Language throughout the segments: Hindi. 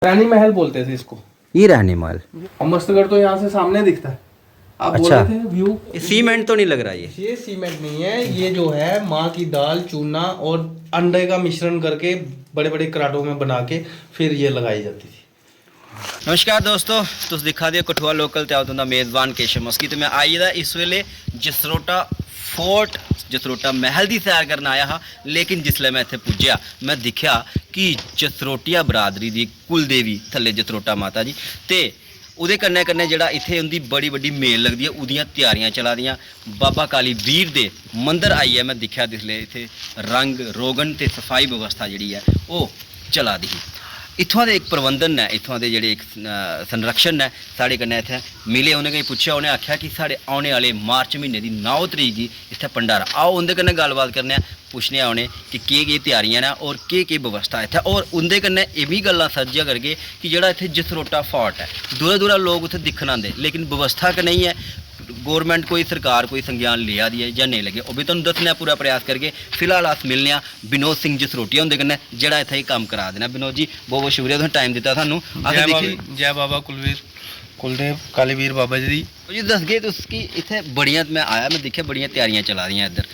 रानी महल बोलते थे इसको। ये रानी महल। अमृतसर तो यहाँ से सामने दिखता है। आप बोल रहे थे व्यू। सीमेंट तो नहीं लग रहा ये सीमेंट नहीं है, ये जो है माँ की दाल, चूना और अंडे का मिश्रण करके बड़े बड़े कराटों में बना के फिर ये लगाई जाती थी। नमस्कार दोस्तों, तुस दिखा दियो कठुआ लोकल ते तुंदा मेज़बान केशव मस्की। तो मैं आई दा इस वेले जसरोटा फोर्ट जसरोटा महल की सैर करना आया हा। लेकिन जिसले मैं इत्थे पुज्जा मैं दिखा कि जसरोटिया बरादरी दी कुल देवी थल्ले जसरोटा माता जी ते उहदे कन्नै कन्नै जेह्ड़ा इत्थे उंदी बड़ी बड्डी मेल लगदी है, उहदियां तैयारियां चला दियां। बाबा काली वीर दे मंदिर आइयै मैं दिखा जिसले इत्थे रंग रोगन ते सफाई व्यवस्था जिहड़ी है ओह चला दी। इत्थों दे एक प्रबंधन ने, इत्थों दे जेह्ड़े एक संरक्षण ने साढ़े कन्नै इत्थै मिले। उ'नें कहीं पुच्छेआ, उ'नें आखेआ कि साढ़े औने आह्ले मार्च म्हीने दी 9 तरीक गी इत्थै भंडारा। आओ उं'दे कन्नै गल्लबात करने आं, पुच्छने आं उ'नें कि केह् तैयारियां न और केह् व्यवस्था इत्थै। और उं'दे कन्नै एह् बी गल्लां साझियां करगे कि जेह्ड़ा इत्थै जसरोटा फोर्ट है, दूरा दूरा लोग उत्थै दिक्खन आंदे, लेकिन व्यवस्था कनेही है, गौरमेंट कोई सरकार कोई संज्ञान लिया दी है या नहीं लगे, वो भी तुहानूं दस्सने पूरा प्रयास करके। फिलहाल अस मिलने आं विनोद सिंह जसरोटिया उंदे कन्नै जेह्ड़ा इत्थै कम्म करा देना। विनोद जी बहुत बहुत शुक्रिया, तुसें टाइम दित्ता सानूं। जय बाबा कुलदेव कालीवीर बाबा जी। जी दसगे तुस कि इत्थै बड़ियां, मैं आया मैं दिक्खेआ बड़ियां तैयारियां चला दियां इद्धर,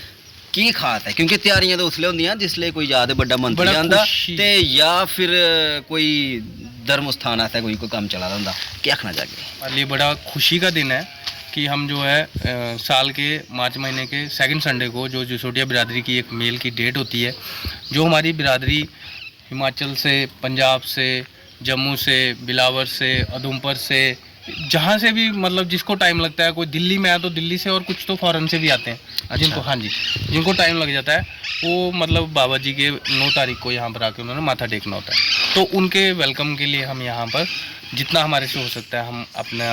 की खास है? क्योंकि तैयारियां तो उसले होंदियां जिसले कोई ज़्यादा बड्डा मंत्री आंदा ते या फिर कोई धर्म स्थान ऐसा कोई कम्म चला दा होंदा। क्या आखना चाहिए? हमारे लिए बड़ा खुशी का दिन है कि हम जो है साल के मार्च महीने के सेकंड संडे को जो जसरोटिया बिरादरी की एक मेल की डेट होती है, जो हमारी बिरादरी हिमाचल से, पंजाब से, जम्मू से, बिलावर से, उधमपुर से, जहाँ से भी मतलब जिसको टाइम लगता है, कोई दिल्ली में आया तो दिल्ली से और कुछ तो फॉरेन से भी आते हैं। अच्छा। जिनको, हाँ जी, जिनको टाइम लग जाता है वो मतलब बाबा जी के 9 तारीख को यहाँ पर आके उन्होंने माथा टेकना होता है। तो उनके वेलकम के लिए हम यहाँ पर जितना हमारे से हो सकता है हम अपना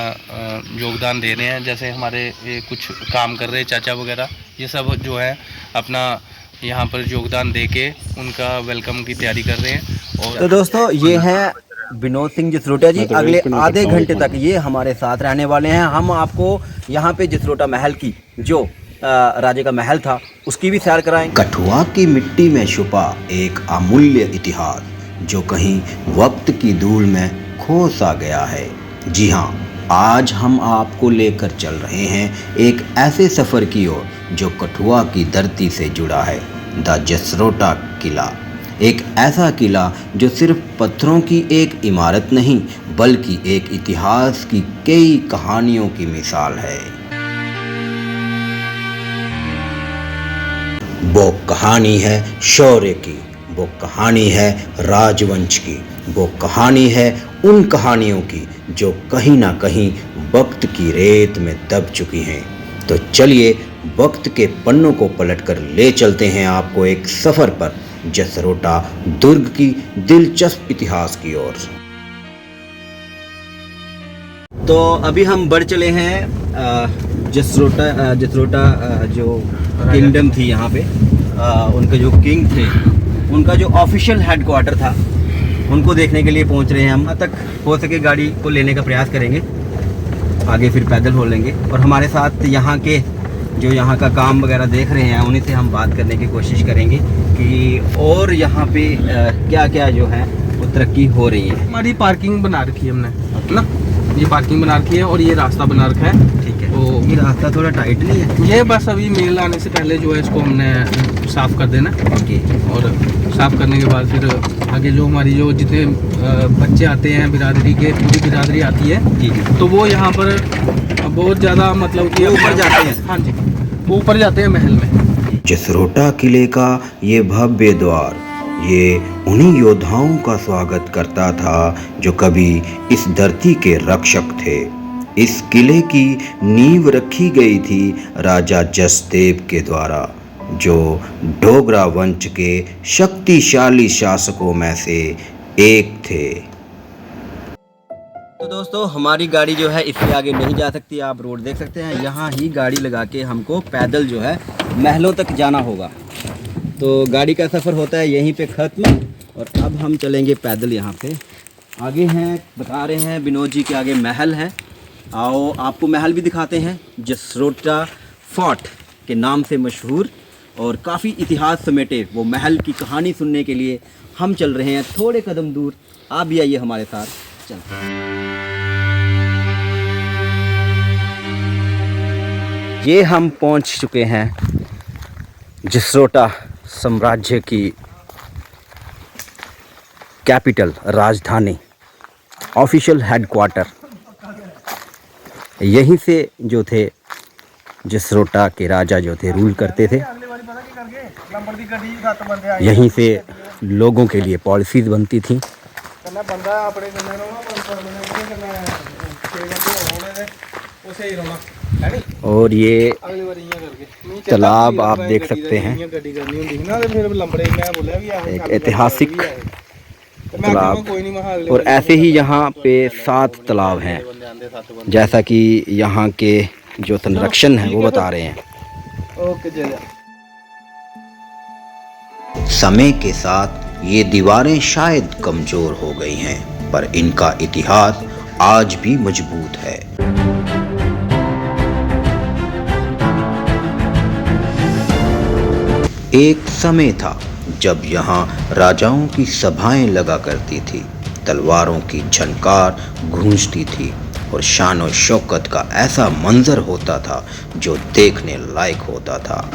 योगदान दे रहे हैं। जैसे हमारे कुछ काम कर रहे चाचा वगैरह, ये सब जो है अपना यहाँ पर योगदान दे के उनका वेलकम की तैयारी कर रहे हैं। और तो दोस्तों ये है विनोद सिंह जसरोटिया जी। अगले आधे घंटे तक ये हमारे साथ रहने वाले हैं। हम आपको यहाँ पे जसरोटा महल की जो राजे का महल था उसकी भी सैर कराएं। कठुआ की मिट्टी में छुपा एक अमूल्य इतिहास जो कहीं वक्त की धूल में खो सा गया है। जी हाँ, आज हम आपको लेकर चल रहे हैं एक ऐसे सफ़र की ओर जो कठुआ की धरती से जुड़ा है। द जसरोटा किला, एक ऐसा किला जो सिर्फ पत्थरों की एक इमारत नहीं बल्कि एक इतिहास की कई कहानियों की मिसाल है। वो कहानी है शौर्य की, वो कहानी है राजवंश की, वो कहानी है उन कहानियों की जो कहीं ना कहीं वक्त की रेत में दब चुकी हैं। तो चलिए वक्त के पन्नों को पलटकर ले चलते हैं आपको एक सफ़र पर जसरोटा दुर्ग की दिलचस्प इतिहास की ओर। तो अभी हम बढ़ चले हैं जसरोटा जो किंगडम थी यहाँ पे, उनके जो किंग थे उनका जो ऑफिशियल हेडक्वार्टर था उनको देखने के लिए पहुँच रहे हैं हम। वहाँ तक हो सके गाड़ी को लेने का प्रयास करेंगे, आगे फिर पैदल हो लेंगे। और हमारे साथ यहाँ के जो यहाँ का काम वगैरह देख रहे हैं उन्हीं से हम बात करने की कोशिश करेंगे कि और यहाँ पे क्या क्या जो है वो तरक्की हो रही है। हमारी पार्किंग बना रखी है हमने ना, ये पार्किंग बना रखी है और ये रास्ता बना रखा है। ठीक है, तो ये रास्ता थोड़ा टाइट नहीं है? ये बस अभी मेल आने से पहले जो है इसको हमने साफ़ कर देना। ओके। और साफ़ करने के बाद फिर आगे जो हमारी जो जितने बच्चे आते हैं बिरादरी के, पूरी बिरादरी आती है जी, तो वो यहाँ पर बहुत ज़्यादा मतलब कि ऊपर जाते हैं। हाँ जी, वो ऊपर जाते हैं महल में। जसरोटा किले का ये भव्य द्वार ये उन्हीं योद्धाओं का स्वागत करता था जो कभी इस धरती के रक्षक थे। इस किले की नींव रखी गई थी राजा जसदेव के द्वारा, जो डोगरा वंश के शक्तिशाली शासकों में से एक थे। तो दोस्तों हमारी गाड़ी जो है इससे आगे नहीं जा सकती, आप रोड देख सकते हैं। यहाँ ही गाड़ी लगा के हमको पैदल जो है महलों तक जाना होगा। तो गाड़ी का सफ़र होता है यहीं पे ख़त्म और अब हम चलेंगे पैदल। यहाँ पे आगे हैं, बता रहे हैं विनोद जी के आगे महल है। आओ आपको महल भी दिखाते हैं। जसरोटा फोर्ट के नाम से मशहूर और काफ़ी इतिहास समेटे वो महल की कहानी सुनने के लिए हम चल रहे हैं थोड़े कदम दूर, आप भी आइए हमारे साथ। चल ये हम पहुंच चुके हैं जसरोटा साम्राज्य की कैपिटल, राजधानी, ऑफिशियल हेडक्वार्टर। यहीं से जो थे जसरोटा के राजा जो थे रूल करते थे, यहीं से लोगों के लिए पॉलिसीज बनती थी। और ये तालाब आप देख सकते हैं, एक ऐतिहासिक तालाब। और ऐसे ही यहाँ पे 7 तालाब हैं, जैसा कि यहाँ के जो संरक्षण है वो बता रहे हैं। समय के साथ ये दीवारें शायद कमजोर हो गई हैं, पर इनका इतिहास आज भी मजबूत है। एक समय था जब यहाँ राजाओं की सभाएं लगा करती थी, तलवारों की झनकार गूंजती थी और शान और शौकत का ऐसा मंजर होता था जो देखने लायक होता था।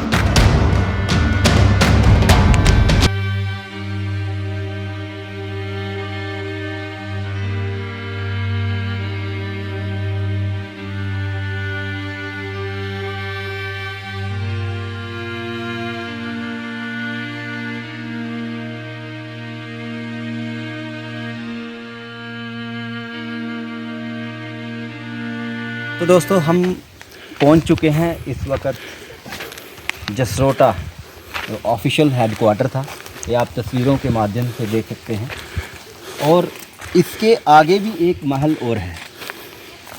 तो दोस्तों हम पहुंच चुके हैं इस वक्त जसरोटा जो ऑफिशियल हेडक्वार्टर था, ये आप तस्वीरों के माध्यम से देख सकते हैं। और इसके आगे भी एक महल और है,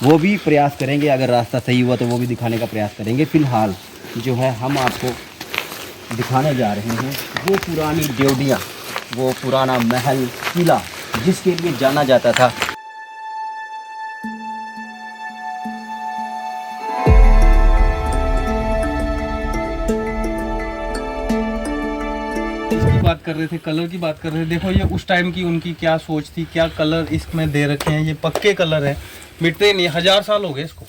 वो भी प्रयास करेंगे, अगर रास्ता सही हुआ तो वो भी दिखाने का प्रयास करेंगे। फ़िलहाल जो है हम आपको दिखाने जा रहे हैं वो पुरानी ड्योढ़ियाँ, वो पुराना महल किला जिसके लिए जाना जाता था। बात कर रहे थे, कलर की बात कर रहे थे। देखो ये उस टाइम की उनकी क्या सोच थी, क्या कलर इसमें दे रखे हैं। ये पक्के कलर है, मिटते नहीं। 1000 साल हो गए इसको,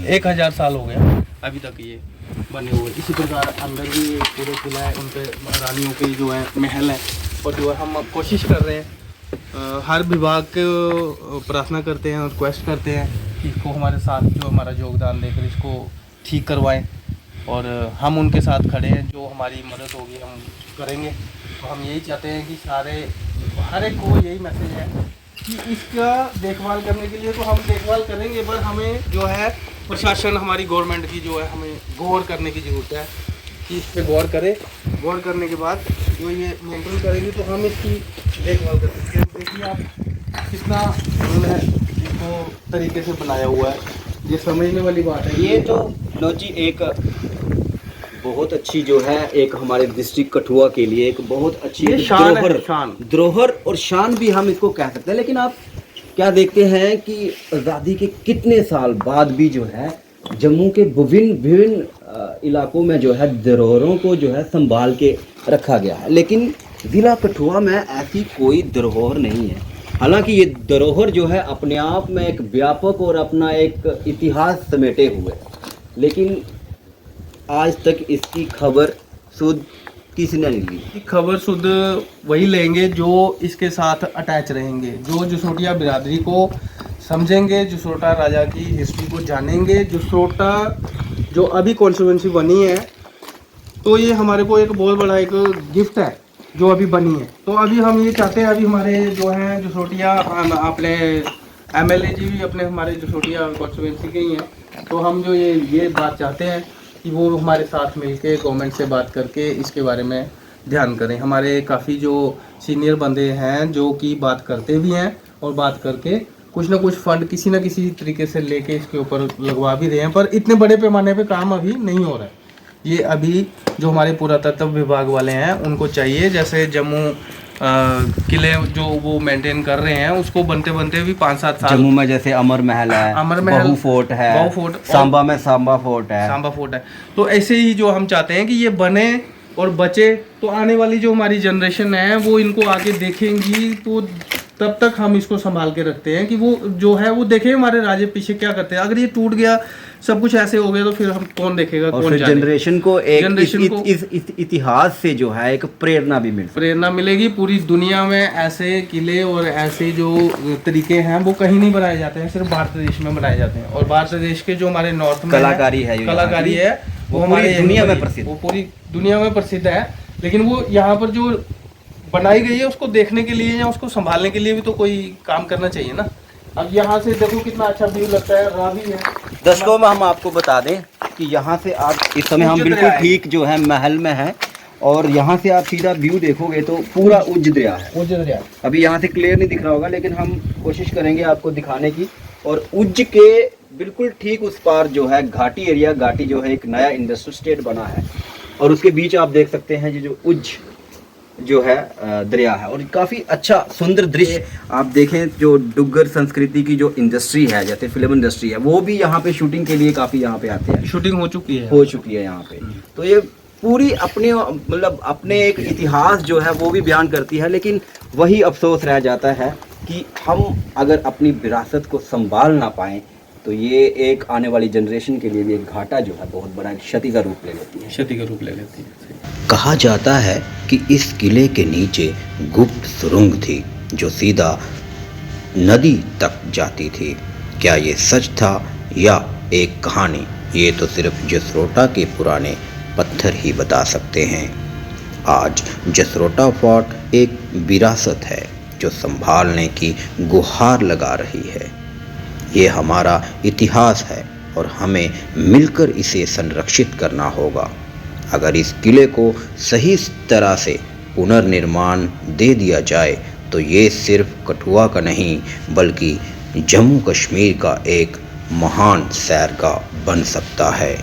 1000 साल हो गया अभी तक ये बने हुए। इसी प्रकार अंदर भी पूरे किला है, उन पे रानियों के जो है महल है। और जो है हम कोशिश कर रहे हैं, हर विभाग को प्रार्थना करते हैं और रिक्वेस्ट करते हैं कि इसको हमारे साथ जो हमारा योगदान देकर इसको ठीक करवाएं। और हम उनके साथ खड़े हैं, जो हमारी मदद होगी हम करेंगे। तो हम यही चाहते हैं कि सारे हर एक को यही मैसेज है कि इसका देखभाल करने के लिए तो हम देखभाल करेंगे, पर हमें जो है प्रशासन, हमारी गवर्नमेंट की जो है हमें गौर करने की ज़रूरत है कि इस पर गौर करे। गौर करने के बाद जो ये मेंटेन करेगी तो हम इसकी देखभाल कर सकते हैं। देखिए आप कितना उन्होंने इसको तरीके से बनाया हुआ है, ये समझने वाली बात है। ये तो लो जी एक बहुत अच्छी जो है, एक हमारे डिस्ट्रिक्ट कठुआ के लिए एक बहुत अच्छी धरोहर और शान भी हम इसको कह सकते हैं। लेकिन आप क्या देखते हैं कि आज़ादी के कितने साल बाद भी जो है जम्मू के विभिन्न इलाकों में जो है धरोहरों को जो है संभाल के रखा गया है, लेकिन ज़िला कठुआ में ऐसी कोई धरोहर नहीं है। हालांकि ये धरोहर जो है अपने आप में एक व्यापक और अपना एक इतिहास समेटे हुए, लेकिन आज तक इसकी खबर सुध किसने नहीं ली। खबर सुध वही लेंगे जो इसके साथ अटैच रहेंगे, जो जसरोटिया बिरादरी को समझेंगे, जसरोटा राजा की हिस्ट्री को जानेंगे। जसरोटा जो अभी कॉन्स्टिट्यूंसी बनी है, तो ये हमारे को एक बहुत बड़ा एक गिफ्ट है जो अभी बनी है। तो अभी हम ये चाहते हैं, अभी हमारे जो हैं जसरोटिया अपने एमएलए जी भी अपने हमारे जसरोटिया कॉन्स्टिट्यूंसी के ही हैं। तो हम जो ये बात चाहते हैं कि वो हमारे साथ मिलके गवर्नमेंट से बात करके इसके बारे में ध्यान करें। हमारे काफ़ी जो सीनियर बंदे हैं जो कि बात करते भी हैं और बात करके कुछ ना कुछ फंड किसी न किसी तरीके से लेके इसके ऊपर लगवा भी रहे हैं, पर इतने बड़े पैमाने पे काम अभी नहीं हो रहा है। ये अभी जो हमारे पुरातत्व विभाग वाले हैं उनको चाहिए, जैसे जम्मू किले जो वो मेंटेन कर रहे हैं उसको बनते बनते भी 5-7 साल। जम्मू में जैसे अमर महल है, अमर महल, बहू फोर्ट है, बहू फोर्ट, सांबा में सांबा फोर्ट है, सांबा फोर्ट है। तो ऐसे ही जो हम चाहते हैं कि ये बने और बचे तो आने वाली जो हमारी जनरेशन है वो इनको आगे देखेंगी, तो तब तक हम इसको संभाल के रखते हैं कि वो जो है वो देखे हमारे राजे पीछे क्या करते हैं। अगर ये टूट गया, सब कुछ ऐसे हो गया, तो फिर हम कौन देखेगा, और कौन फिर जाने। जनरेशन को एक जनरेशन को इस इतिहास से जो है एक प्रेरणा भी मिलती प्रेरणा मिलेगी। पूरी दुनिया में ऐसे किले और ऐसे जो तरीके हैं वो कहीं नहीं बनाए जाते हैं, सिर्फ भारत देश में बनाए जाते हैं। और भारत देश के जो हमारे नॉर्थ में कलाकारी है, कलाकारी है वो हमारी हमारे दुनिया में प्रसिद्ध, वो पूरी दुनिया में प्रसिद्ध है। लेकिन वो यहाँ पर जो बनाई गई है उसको देखने के लिए या उसको संभालने के लिए भी तो कोई काम करना चाहिए ना। अब यहाँ से देखो कितना अच्छा व्यू लगता है, रावी है। दर्शकों में हम आपको बता दें कि यहाँ से आप इस समय हम बिल्कुल ठीक जो है महल में हैं, और यहाँ से आप सीधा व्यू देखोगे तो पूरा उज्ज दरिया है। उज्ज दरिया अभी यहाँ से क्लियर नहीं दिख रहा होगा, लेकिन हम कोशिश करेंगे आपको दिखाने की। और उज्ज के बिल्कुल ठीक उस पार जो है घाटी एरिया, घाटी जो है एक नया इंडस्ट्रियल स्टेट बना है, और उसके बीच आप देख सकते हैं ये जो उज्ज जो है दरिया है। और काफ़ी अच्छा सुंदर दृश्य आप देखें, जो डुग्गर संस्कृति की जो इंडस्ट्री है, जैसे फिल्म इंडस्ट्री है, वो भी यहाँ पे शूटिंग के लिए काफ़ी यहाँ पे आते हैं। शूटिंग हो चुकी है यहाँ पे। तो ये पूरी अपने मतलब अपने एक इतिहास जो है वो भी बयान करती है। लेकिन वही अफसोस रह जाता है कि हम अगर अपनी विरासत को संभाल ना पाएँ तो ये एक आने वाली जनरेशन के लिए भी एक घाटा जो है बहुत बड़ा क्षति का रूप ले लेती है। क्षति का रूप ले लेती है। कहा जाता है कि इस किले के नीचे गुप्त सुरंग थी जो सीधा नदी तक जाती थी। क्या ये सच था या एक कहानी, ये तो सिर्फ जसरोटा के पुराने पत्थर ही बता सकते हैं। आज जसरोटा फोर्ट एक विरासत है जो संभालने की गुहार लगा रही है। ये हमारा इतिहास है और हमें मिलकर इसे संरक्षित करना होगा। अगर इस किले को सही तरह से पुनर्निर्माण दे दिया जाए तो ये सिर्फ कठुआ का नहीं बल्कि जम्मू कश्मीर का एक महान सैरगाह बन सकता है।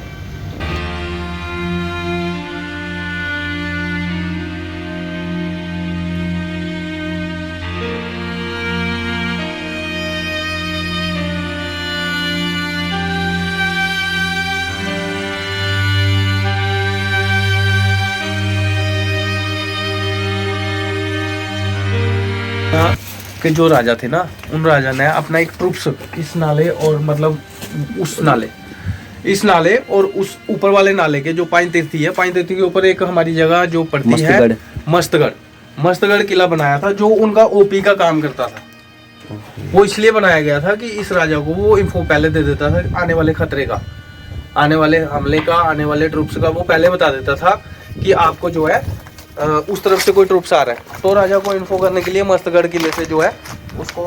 के जो राजा थे ना, उन राजा ने अपना एक ट्रुप्स इस नाले और मतलब उस नाले, इस नाले और उस ऊपर वाले नाले के जो पाइन तीर्थी है, पाइन तीर्थी के ऊपर एक हमारी जगह जो पड़ती है मस्तगढ़ किला बनाया था, जो उनका ओपी का काम करता था। वो इसलिए बनाया गया था कि इस राजा को वो इन्फो पहले दे देता था आने वाले खतरे का, आने वाले हमले का, आने वाले ट्रुप्स का, वो पहले बता देता था कि आपको जो है उस तरफ से कोई ट्रुप्स आ रहा है। तो राजा को इन्फो करने के लिए मस्तगढ़ किले से जो है उसको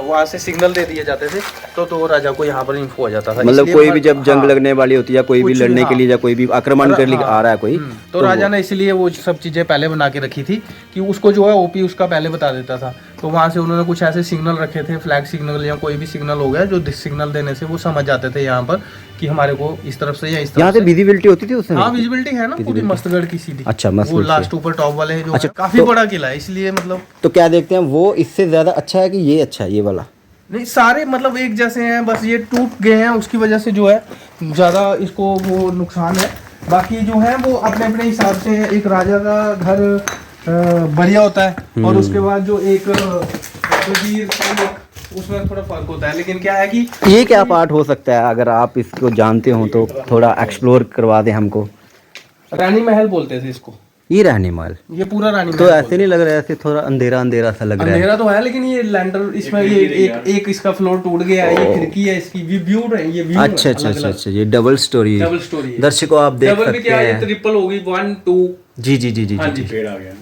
वहाँ से सिग्नल दे दिए जाते थे, तो राजा को यहाँ पर इन्फो आ जाता था। मतलब कोई भी जब जंग लगने वाली होती है, कोई भी लड़ने के लिए या कोई भी आक्रमण कर लिए आ रहा है कोई, तो राजा ने इसलिए वो सब चीज़ें पहले बना के रखी थी कि उसको जो है ओपी उसका पहले बता देता था। तो वहाँ से उन्होंने कुछ ऐसे सिग्नल रखे थे, फ्लैग सिग्नल या कोई भी सिग्नल हो गया, जो सिग्नल देने से वो समझ जाते थे यहाँ पर कि हमारे को इस तरफ से या इस तरफ यहाँ से विजिबिलिटी होती थी उस समय। हाँ, विजिबिलिटी है ना पूरी मस्तगढ़ की सीधी। अच्छा, वो लास्ट ऊपर टॉप वाले जो अच्छा, काफी बड़ा किला है, इसलिए मतलब। तो क्या देखते हैं, वो इससे ज्यादा अच्छा है कि ये अच्छा है, ये वाला? नहीं, सारे मतलब एक जैसे हैं, बस ये टूट गए हैं उसकी वजह से जो है ज्यादा इसको वो नुकसान है। बाकी जो है वो अपने अपने हिसाब से, एक राजा का घर बढ़िया होता है और उसके बाद जो एक वजीर उसमें थोड़ा फर्क होता है। लेकिन क्या है कि ये क्या पार्ट हो सकता है, अगर आप इसको जानते हो तो थोड़ा एक्सप्लोर करवा दें हमको। रानी महल बोलते थे इसको, ये रानी महल, ये पूरा रानी महल। तो ऐसे नहीं लग रहा है, ऐसे थोड़ा अंधेरा अंधेरा सा लग रहा है। अंधेरा तो है, लेकिन ये लैंडर इसमें ये एक इसका फ्लोर टूट गया है, ये खिड़की है इसकी, व्यू है ये व्यू। अच्छा अच्छा अच्छा अच्छा, ये डबल स्टोरी दर्शकों आप देख सकते हैं। ये ट्रिपल होगी 1 2। जी जी जी जी जी, पेड़ आ गया,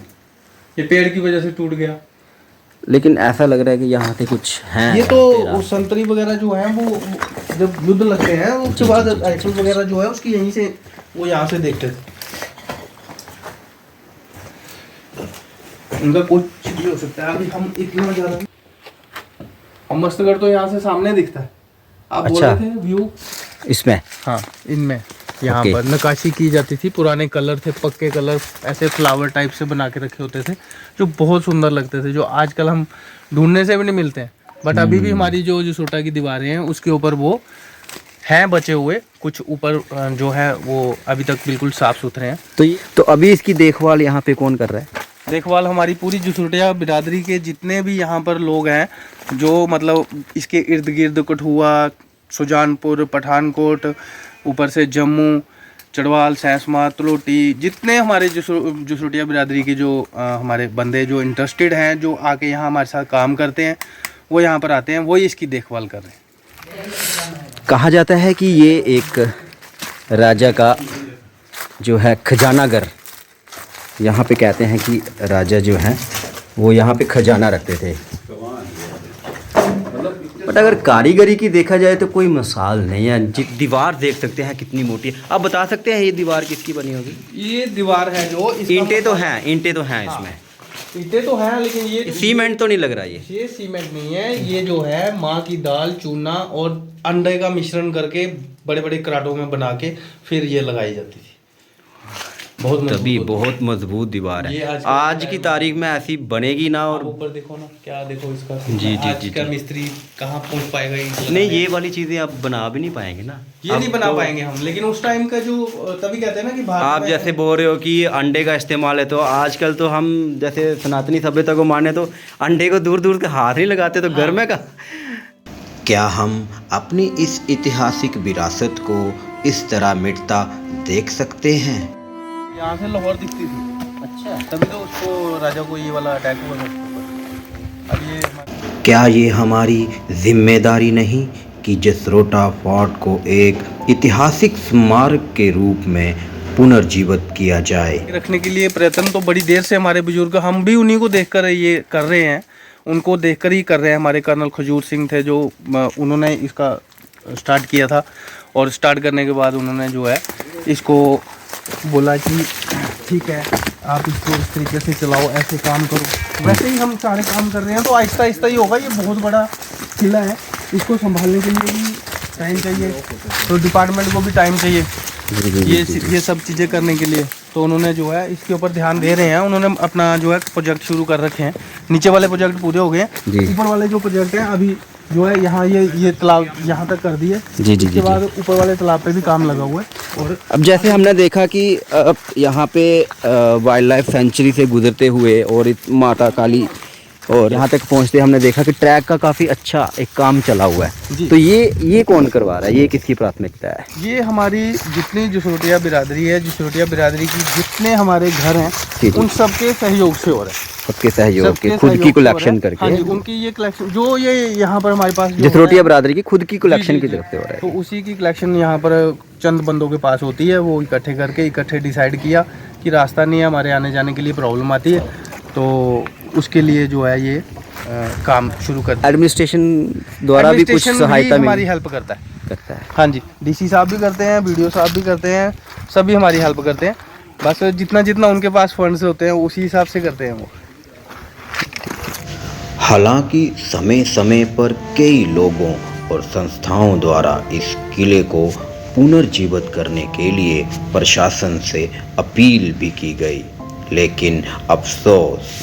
ये पेड़ की वजह से टूट गया। लेकिन ऐसा लग रहा है कि यहाँ पे कुछ है। ये तो वो संतरी वगैरह जो है वो जब युद्ध लगते हैं उसके बाद राइफल वगैरह जो है उसकी यहीं से वो यहाँ से देखते थे। उनका कुछ भी हो सकता है। अभी हम इतना ज्यादा, हम मस्तगढ़ तो यहाँ से सामने दिखता है। आप बोल रहे थे व्यू इसमें? हाँ, इनमें यहाँ पर नक्काशी की जाती थी, पुराने कलर थे, पक्के कलर ऐसे फ्लावर टाइप से बना के रखे होते थे जो बहुत सुंदर लगते थे, जो आजकल हम ढूंढने से भी नहीं मिलते हैं। बट अभी भी हमारी जो जसरोटा की दीवारें हैं उसके ऊपर वो हैं बचे हुए कुछ ऊपर जो है वो अभी तक बिल्कुल साफ़ सुथरे हैं। तो अभी इसकी देखभाल यहाँ पे कौन कर रहा है? देखभाल हमारी पूरी जसरोटिया बिरादरी के जितने भी यहाँ पर लोग हैं, जो मतलब इसके इर्द गिर्द कठुआ, सुजानपुर, पठानकोट, ऊपर से जम्मू, चढ़वाल, सैंसमा, तलोटी, जितने हमारे जसरोटिया बिरादरी के जो हमारे बंदे जो इंटरेस्टेड हैं, जो आके यहाँ हमारे साथ काम करते हैं, वो यहाँ पर आते हैं, वही इसकी देखभाल कर रहे हैं। कहा जाता है कि ये एक राजा का जो है खजाना घर, यहाँ पे कहते हैं कि राजा जो हैं वो यहाँ पे खजाना रखते थे। बट अगर कारीगरी की देखा जाए तो कोई मिसाल नहीं है। दीवार देख सकते हैं कितनी मोटी है। आप बता सकते हैं ये दीवार किसकी बनी होगी? ये दीवार है जो ईंटें तो हैं इसमें। ईंटें तो हैं, लेकिन ये सीमेंट तो नहीं लग रहा। ये सीमेंट नहीं है, ये जो है माँ की दाल, चूना और अंडे का मिश्रण करके बड़े बड़े कराटों में बना के फिर ये लगाई जाती थी। तभी बहुत मजबूत दीवार है। आज की तारीख में ऐसी बनेगी ना। और ऊपर देखो ना, क्या देखो इसका। जी का मिस्त्री कहाँ पहुँच पाएगा? नहीं, ये वाली चीज़ें आप बना भी नहीं पाएंगे ना। ये नहीं बना पाएंगे हम, लेकिन उस टाइम का जो तभी कहते हैं ना कि आप जैसे बोल रहे हो कि अंडे का इस्तेमाल है, तो आजकल तो हम जैसे सनातनी सभ्यता को माने तो अंडे को दूर दूर के हाथ नहीं लगाते, तो घर में का। क्या हम अपनी इस ऐतिहासिक विरासत को इस तरह मिटता देख सकते हैं? यहाँ से लाहौर दिखती थी। अच्छा, तभी तो उसको राजा को ये वाला अटैक हुआ था। अब ये क्या ये हमारी जिम्मेदारी नहीं कि जसरोटा फोर्ट को एक ऐतिहासिक स्मारक के रूप में पुनर्जीवित किया जाए? रखने के लिए प्रयत्न तो बड़ी देर से हमारे बुजुर्ग, हम भी उन्हीं को देखकर ये कर रहे हैं, उनको देखकर ही कर रहे हैं। हमारे कर्नल खजूर सिंह थे जो उन्होंने इसका स्टार्ट किया था, और स्टार्ट करने के बाद उन्होंने जो है इसको बोला कि ठीक है, आप इसको इस तरीके से चलाओ, ऐसे काम करो। वैसे ही हम सारे काम कर रहे हैं, तो आहिस्ता आहिस्ता ही होगा। ये बहुत बड़ा किला है, इसको संभालने के लिए भी टाइम चाहिए, तो डिपार्टमेंट को भी टाइम चाहिए ये सब चीज़ें करने के लिए। तो उन्होंने जो है इसके ऊपर ध्यान दे रहे हैं। उन्होंने अपना जो है प्रोजेक्ट शुरू कर रखे हैं। नीचे वाले प्रोजेक्ट पूरे हो गए हैं, ऊपर वाले जो प्रोजेक्ट हैं अभी जो है यहाँ ये तालाब यहाँ तक कर दिए। इसके बाद ऊपर वाले तालाब पे भी काम लगा हुआ है। और अब जैसे हमने देखा कि यहाँ पे वाइल्ड लाइफ सेंचुरी से गुजरते हुए और माता काली और यहाँ तक पहुँचते हमने देखा कि ट्रैक का काफ़ी अच्छा एक काम चला हुआ है। तो ये कौन करवा रहा है? ये किसकी प्राथमिकता है? ये हमारी जितनी जसरोटिया बिरादरी है, जसरोटिया बिरादरी की जितने हमारे घर हैं, उन सबके सहयोग से हो रहा है। सबके सहयोग के खुद की कलेक्शन करके। हाँ जी, उनकी ये कलेक्शन जो ये यहाँ पर हमारे पास जसरोटिया बिरादरी की खुद की कलेक्शन की तरफ से हो रहा है। तो उसी की कलेक्शन यहाँ पर चंद बंदों के पास होती है। वो इकट्ठे करके इकट्ठे डिसाइड किया कि रास्ता नहीं है, हमारे आने जाने के लिए प्रॉब्लम आती है, तो उसके लिए जो है ये काम शुरू कर। एडमिनिस्ट्रेशन द्वारा भी कुछ सहायता हमारी हेल्प करता है। हाँ जी, डीसी साहब भी करते हैं, बीडीओ साहब भी करते हैं, सभी हमारी हेल्प करते हैं। बस जितना जितना उनके पास फंड्स होते हैं उसी हिसाब से करते हैं वो। हालांकि समय समय पर कई लोगों और संस्थाओं द्वारा इस किले को पुनर्जीवित करने के लिए प्रशासन से अपील भी की गई, लेकिन अफसोस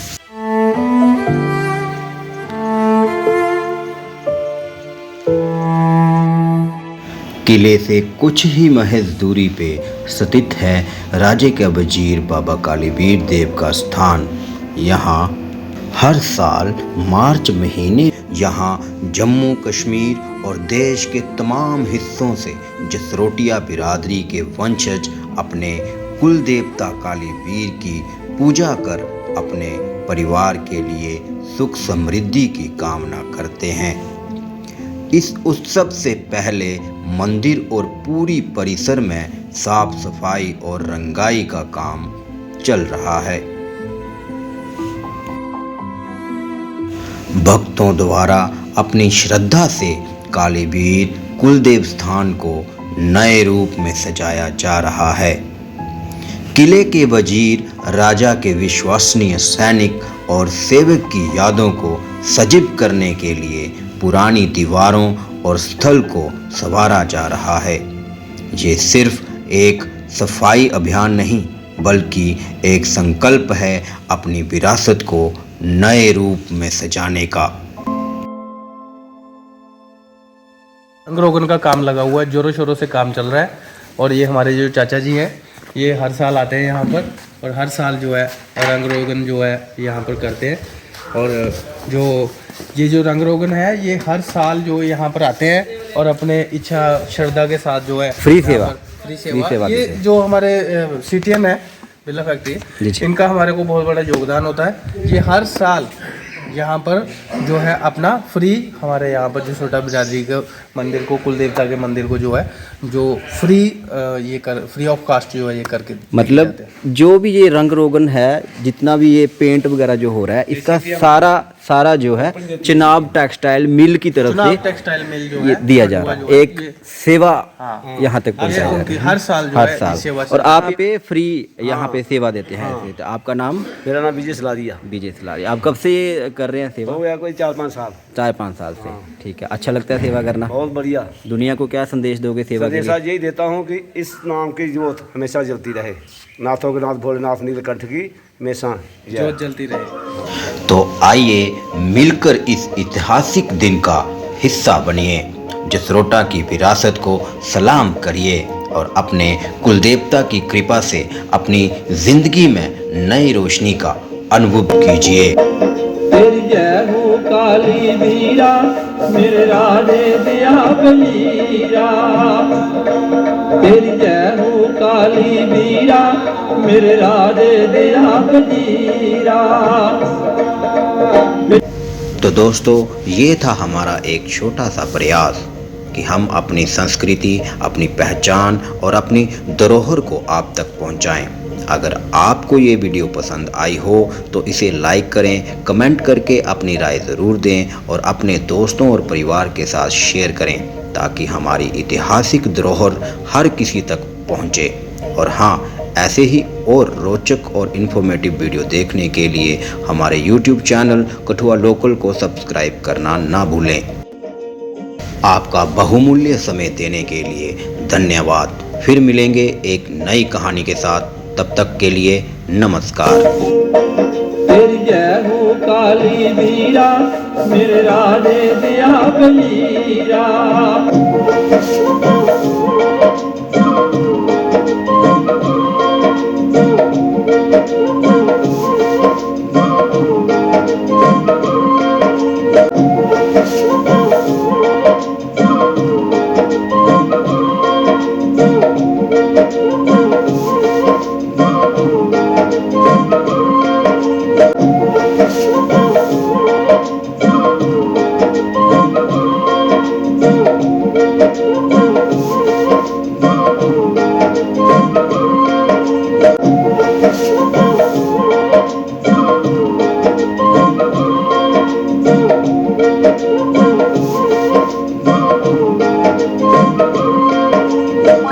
किले से कुछ ही महज दूरी पे स्थित है राजे के वजीर बाबा कालीवीर देव का स्थान। यहाँ हर साल मार्च महीने यहाँ जम्मू कश्मीर और देश के तमाम हिस्सों से जसरोटिया बिरादरी के वंशज अपने कुल देवता कालीवीर की पूजा कर अपने परिवार के लिए सुख समृद्धि की कामना करते हैं। इस उत्सव से पहले मंदिर और पूरी परिसर में साफ सफाई और रंगाई का काम चल रहा है। भक्तों द्वारा अपनी श्रद्धा से कालीवीर कुलदेव स्थान को नए रूप में सजाया जा रहा है। किले के वजीर राजा के विश्वसनीय सैनिक और सेवक की यादों को सजीव करने के लिए पुरानी दीवारों और स्थल को संवारा जा रहा है। ये सिर्फ एक सफाई अभियान नहीं, बल्कि एक संकल्प है अपनी विरासत को नए रूप में सजाने का। रंग रोगन का काम लगा हुआ है, जोरों शोरों से काम चल रहा है। और ये हमारे जो चाचा जी हैं, ये हर साल आते हैं यहाँ पर और हर साल जो है रंग रोगन जो है यहाँ पर करते हैं। और जो रंग रोगन है ये हर साल जो यहाँ पर आते हैं और अपने इच्छा श्रद्धा के साथ जो है फ्री सेवा ये जो हमारे CTN है बिरला फैक्ट्री, इनका हमारे को बहुत बड़ा योगदान होता है। ये हर साल यहाँ पर जो है अपना फ्री हमारे यहाँ पर जसरोटा बिरादरी के मंदिर को, कुल देवता के मंदिर को जो है जो फ्री ऑफ कास्ट जो है ये करके मतलब जो भी ये रंग रोगन है, जितना भी ये पेंट वगैरह जो हो रहा है, इसका सारा जो है चिनाब टेक्सटाइल मिल की तरफ से टेक्सटाइल मिल जो ये है दिया जा रहा है। एक सेवा यहाँ तक पहुँचाई उनकी हर साल जो है इस सेवा से और आप पे फ्री यहाँ पे सेवा देते हैं। तो आपका नाम? मेरा नाम विजय सलारिया। विजय सलारी। आप कब से कर रहे हैं सेवा? हो गया कोई 4-5 साल। 4-5 साल से। ठीक है, अच्छा लगता है सेवा करना? बहुत बढ़िया। दुनिया को क्या संदेश दोगे सेवा के लिए? यही देता हूँ कि इस नाम की जोत हमेशा जलती रहे। नाथों के नाथ भोलेनाथ नीलकंठ की हमेशा जोत जलती रहे। तो आइए मिलकर इस ऐतिहासिक दिन का हिस्सा बनिए, जसरोटा की विरासत को सलाम करिए और अपने कुलदेवता की कृपा से अपनी जिंदगी में नई रोशनी का अनुभव कीजिए। तेरी जय हो काली वीरा, मेरे राधे दिया बलीरा। तेरी जय हो काली वीरा, मेरे राधे दिया बलीरा। तो दोस्तों, ये था हमारा एक छोटा सा प्रयास कि हम अपनी संस्कृति, अपनी पहचान और अपनी धरोहर को आप तक पहुंचाएं। अगर आपको ये वीडियो पसंद आई हो तो इसे लाइक करें, कमेंट करके अपनी राय ज़रूर दें और अपने दोस्तों और परिवार के साथ शेयर करें ताकि हमारी ऐतिहासिक धरोहर हर किसी तक पहुंचे। और हाँ, ऐसे ही और रोचक और इन्फॉर्मेटिव वीडियो देखने के लिए हमारे YouTube चैनल कठुआ लोकल को सब्सक्राइब करना ना भूलें। आपका बहुमूल्य समय देने के लिए धन्यवाद। फिर मिलेंगे एक नई कहानी के साथ, तब तक के लिए नमस्कार। तेरी जय हो काली वीरा, मेरे राधे दिया बलीरा।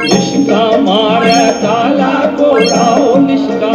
निष्का मारे काला कोला, निष्का